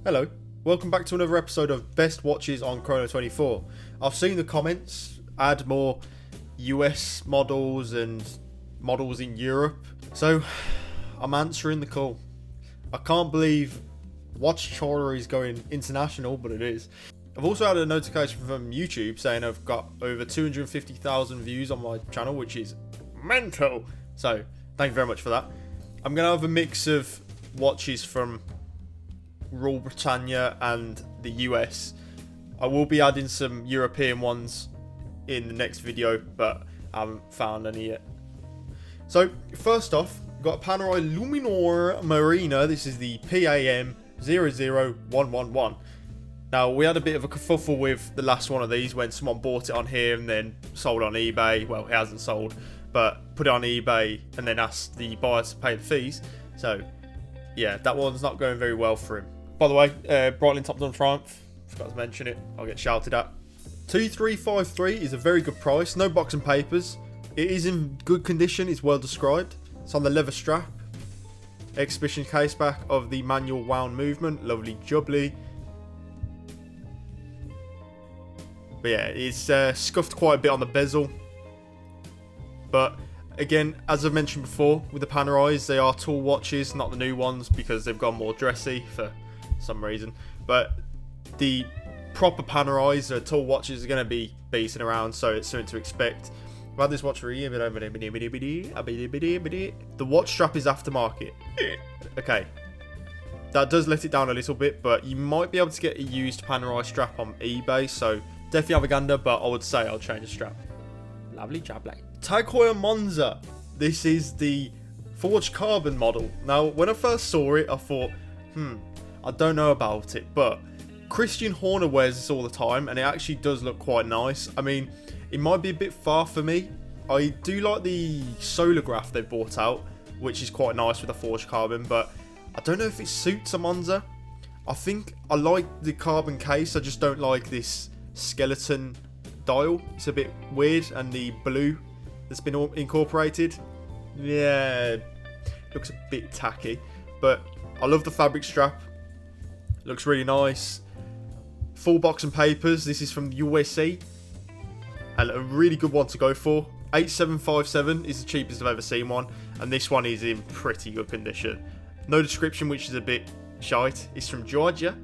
Hello, welcome back to another episode of Best Watches on Chrono24. I've seen the comments, add more US models and models in Europe, so I'm answering the call. I can't believe WatchCharter is going international, but it is. I've also had a notification from YouTube saying I've got over 250,000 views on my channel, which is mental. So, thank you very much for that. I'm going to have a mix of watches from Rule Britannia and the US. I will be adding some European ones in the next video, but I haven't found any yet. So, first off, we've got a Panerai Luminor Marina. This is the PAM 00111. Now, we had a bit of a kerfuffle with the last one of these when someone bought it on here and then sold on eBay. Well, it hasn't sold, but put it on eBay and then asked the buyer to pay the fees. So, yeah, that one's not going very well for him. By the way, Breitling Top Done Triumph. Forgot to mention it. I'll get shouted at. 2353 is a very good price. No box and papers. It is in good condition. It's well described. It's on the leather strap. Exhibition case back of the manual wound movement. Lovely jubbly. But yeah, it's scuffed quite a bit on the bezel. But again, as I've mentioned before, with the Panerais, they are tall watches, not the new ones, because they've gone more dressy for some reason. But the proper Panerais, tall watches, are going to be beating around, so it's something to expect. I've had this watch for a year. The watch strap is aftermarket. Okay. That does let it down a little bit, but you might be able to get a used Panerai strap on eBay, so definitely have a gander, but I would say I'll change the strap. Lovely job, like. Heuer Monza. This is the forged carbon model. Now, when I first saw it, I thought, I don't know about it, but Christian Horner wears this all the time, and it actually does look quite nice. I mean, it might be a bit far for me. I do like the Solograph they brought out, which is quite nice with the forged carbon, but I don't know if it suits a Monza. I think I like the carbon case, I just don't like this skeleton dial. It's a bit weird, and the blue that's been incorporated, yeah, looks a bit tacky, but I love the fabric strap. Looks really nice. Full box and papers. This is from the USA, and a really good one to go for. 8757 is the cheapest I've ever seen one, and this one is in pretty good condition. No description, which is a bit shite. It's from Georgia.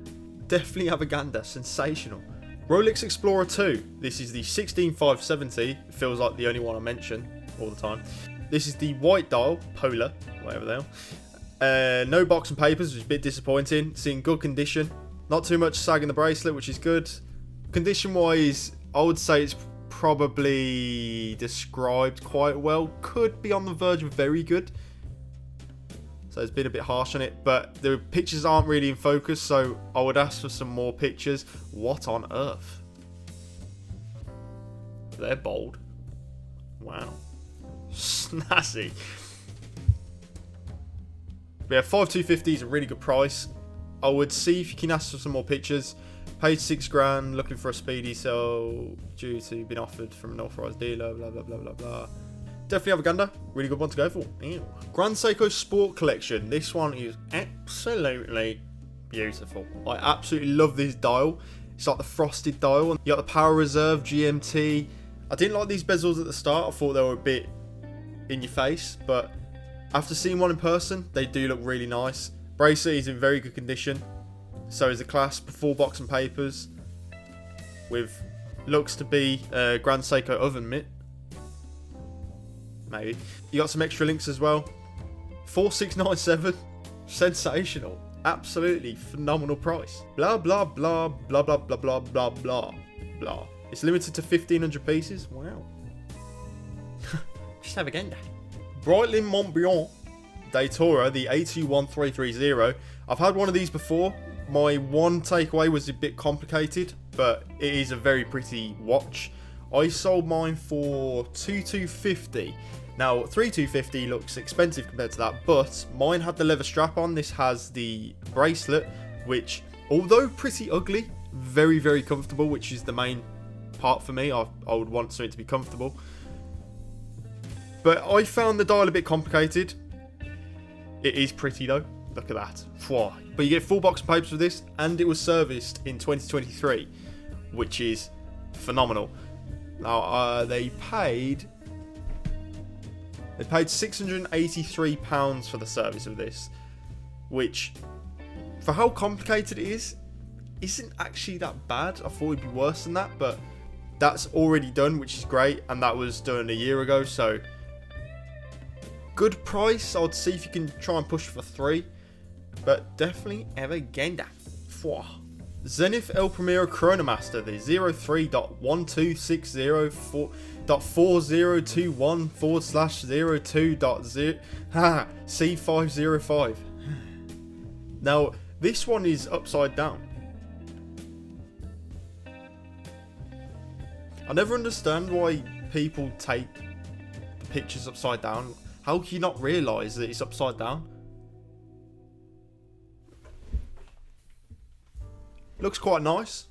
Definitely have a gander. Sensational. Rolex Explorer 2. This is the 16570. Feels like the only one I mention all the time. This is the white dial, polar, whatever they are. No box and papers, which is a bit disappointing. It's in good condition. Not too much sag in the bracelet, which is good. Condition wise, I would say it's probably described quite well. Could be on the verge of very good. So it's been a bit harsh on it, but the pictures aren't really in focus, so I would ask for some more pictures. What on earth? They're bold. Wow. Snazzy. But yeah, 5250 is a really good price. I would see if you can ask for some more pictures. Paid $6,000, looking for a speedy sell due to being offered from an authorised dealer, blah, blah, blah, blah, blah. Definitely have a gander. Really good one to go for. Ew. Grand Seiko Sport Collection. This one is absolutely beautiful. I absolutely love this dial. It's like the frosted dial. You got the Power Reserve GMT. I didn't like these bezels at the start. I thought they were a bit in your face, but after seeing one in person, they do look really nice. Bracelet is in very good condition. So is the clasp, full box and papers, with looks to be a Grand Seiko oven mitt. Maybe. You got some extra links as well. 4697. Sensational. Absolutely phenomenal price. Blah blah blah blah blah blah blah blah blah blah. It's limited to 1,500 pieces. Wow. Just have a gander. Breitling Montbrillant Datora, the A21330. I've had one of these before. My one takeaway was a bit complicated, but it is a very pretty watch. I sold mine for 2,250. Now, 3,250 looks expensive compared to that, but mine had the leather strap on. This has the bracelet, which, although pretty ugly, very, very comfortable, which is the main part for me. I would want something to be comfortable. But I found the dial a bit complicated. It is pretty though. Look at that. Phew. But you get full box of papers for this, and it was serviced in 2023, which is phenomenal. Now, they paid £683 for the service of this, which, for how complicated it is, isn't actually that bad. I thought it'd be worse than that, but that's already done, which is great, and that was done a year ago, so good price. I would see if you can try and push for 3, but definitely Avaganda. Zenith El Primero Chronomaster, the 03.1260.4021/02.0 C505. Now, this one is upside down. I never understand why people take pictures upside down. How can you not realise that it's upside down? Looks quite nice.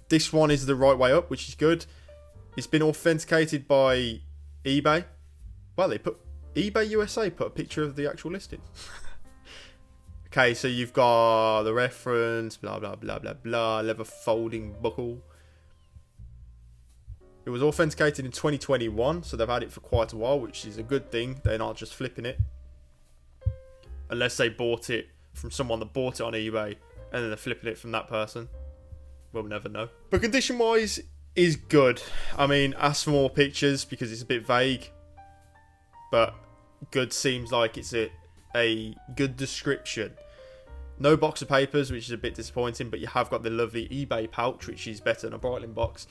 This one is the right way up, which is good. It's been authenticated by eBay. Well, they put eBay USA put a picture of the actual listing. Okay, so you've got the reference, blah blah blah blah blah, leather folding buckle. It was authenticated in 2021, so they've had it for quite a while, which is a good thing. They're not just flipping it. Unless they bought it from someone that bought it on eBay, and then they're flipping it from that person. We'll never know. But condition-wise, is good. I mean, ask for more pictures because it's a bit vague. But good seems like it's a good description. No box of papers, which is a bit disappointing, but you have got the lovely eBay pouch, which is better than a Breitling box,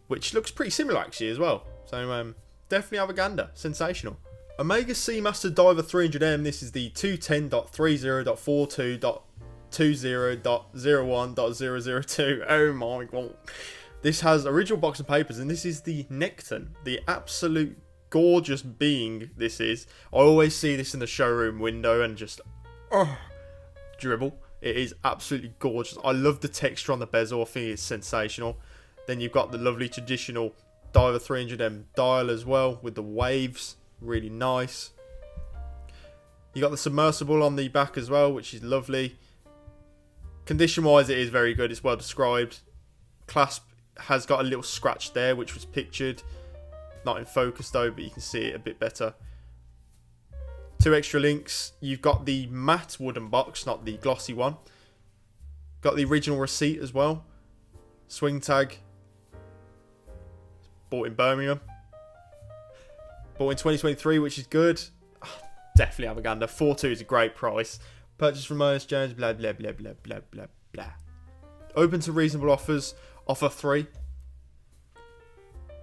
which looks pretty similar actually as well. So definitely Avaganda, sensational. Omega Seamaster Diver 300M. This is the 210.30.42.20.01.002. Oh my god. This has original box of papers, and this is the Nekton, the absolute gorgeous being this is. I always see this in the showroom window and just dribble. It is absolutely gorgeous. I love the texture on the bezel. I think it's sensational. Then you've got the lovely traditional Diver 300M dial as well with the waves. Really nice. You got the submersible on the back as well, which is lovely. Condition wise, it is very good. It's well described. Clasp has got a little scratch there, which was pictured. Not in focus though, but you can see it a bit better. 2 extra links. You've got the matte wooden box, not the glossy one. Got the original receipt as well. Swing tag. Bought in Birmingham. Bought in 2023, which is good. Definitely Avaganda. 4.2 is a great price. Purchase from Ernest Jones, blah, blah, blah, blah, blah, blah, blah. Open to reasonable offers. Offer 3.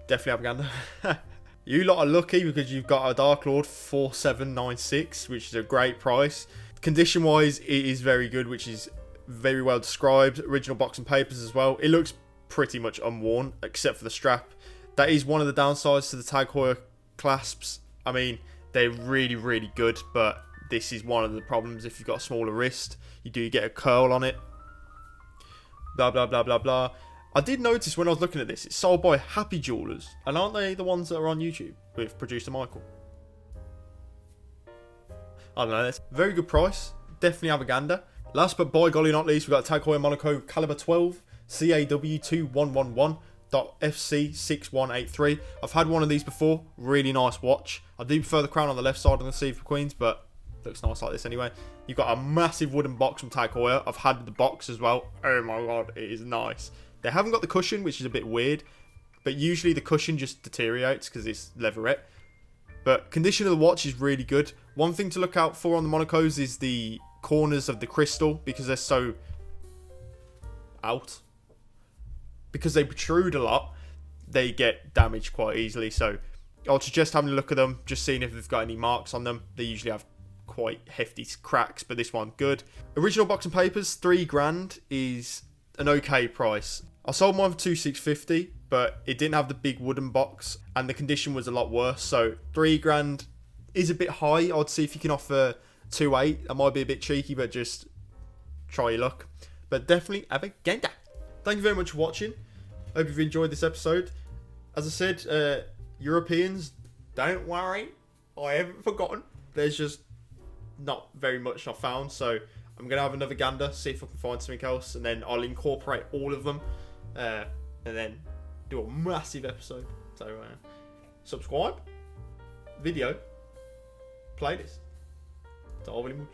Definitely Avaganda. You lot are lucky because you've got a Dark Lord 4796, which is a great price. Condition wise, it is very good, which is very well described. Original box and papers as well. It looks pretty much unworn, except for the strap. That is one of the downsides to the Tag Heuer clasps. I mean, they're really, really good, but this is one of the problems. If you've got a smaller wrist, you do get a curl on it. Blah, blah, blah, blah, blah. I did notice when I was looking at this, it's sold by Happy Jewelers. And aren't they the ones that are on YouTube with producer Michael? I don't know. That's a very good price. Definitely Avaganda. Last but by golly not least, we've got Tag Heuer Monaco Calibre 12 CAW2111.FC6183. I've had one of these before. Really nice watch. I do prefer the crown on the left side on the Seaver Queens, but looks nice like this anyway. You've got a massive wooden box from Tag Heuer. I've had the box as well. Oh my god, it is nice. They haven't got the cushion, which is a bit weird, but usually the cushion just deteriorates because it's leatherette. But condition of the watch is really good. One thing to look out for on the Monacos is the corners of the crystal, because they're so out. Because they protrude a lot, they get damaged quite easily. So I'll suggest having a look at them, just seeing if they've got any marks on them. They usually have quite hefty cracks, but this one good. Original box and papers, $3,000 is an okay price. I sold mine for $2,650, but it didn't have the big wooden box, and the condition was a lot worse. So $3,000 is a bit high. I'd see if you can offer 2.8. That might be a bit cheeky, but just try your luck. But definitely Avaganda. Thank you very much for watching. Hope you've enjoyed this episode. As I said, Europeans, don't worry. I haven't forgotten. There's just not very much I found, so I'm gonna have another gander, see if I can find something else, and then I'll incorporate all of them, and then do a massive episode. So subscribe, video, playlist. It's all very much.